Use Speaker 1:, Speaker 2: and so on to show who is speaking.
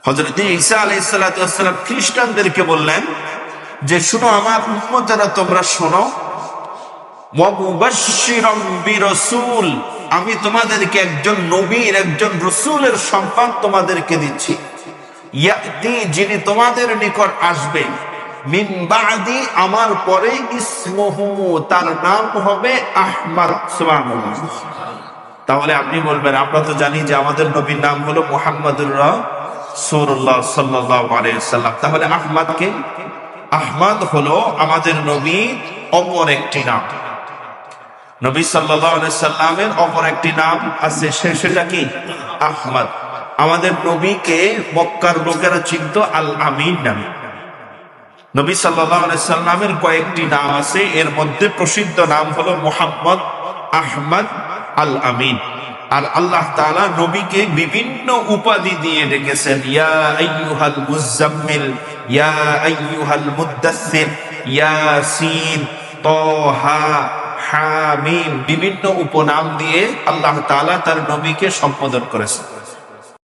Speaker 1: হযরত ঈসা আলাইহিস সালাতু ওয়াস সালাম খ্রিস্টানদেরকে বললেন যে শুনো আমার উম্মতেরা, তোমরা শোনো, ওয়া মুবাশশিরাম বিরাসূল, আমি তোমাদেরকে একজন নবীর, একজন রাসূলের সংবাদ তোমাদেরকে দিচ্ছি। ইয়াতি, যিনি তোমাদের নিকট আসবে, মিন বাদি, আমার পরে, ইসমুহু, তার নাম হবে আহমদ। সুবহানাল্লাহ। তাহলে আপনি বলবেন, আমরা তো জানি যে আমাদের নবীর নাম হলো মুহাম্মাদুর রাসূলুল্লাহ সাল্লাল্লাহু আলাইহি ওয়াসাল্লাম। তাহলে আহমদ কে? আহমদ হলো আমাদের নবী অপর একটি নাম। নবী সাল্লাল্লাহু আলাইহি সাল্লামের অপর একটি নাম আছে, সেটা কি? আহমদ। আমাদের নবীকে মক্কার লোকেরা চিনত আল আমিন নামে। নবী সাল্লাল্লাহু আলাইহি সাল্লামের কয়েকটি নাম আছে, এর মধ্যে প্রসিদ্ধ নাম হলো মুহাম্মদ, আহমদ, আল আমিন। আর আল্লাহ তাআলা নবীকে বিভিন্ন উপাধি দিয়ে ডেকেছেন, ইয়া আইয়ুহাল মুযাম্মিল, ইয়া আইয়ুহাল মুদ্দাসসির, ইয়াসিন, তাহা, হামিম, বিভিন্ন উপনাম দিয়ে আল্লাহ তাআলা তার নবীকে সম্বোধন করেছেন।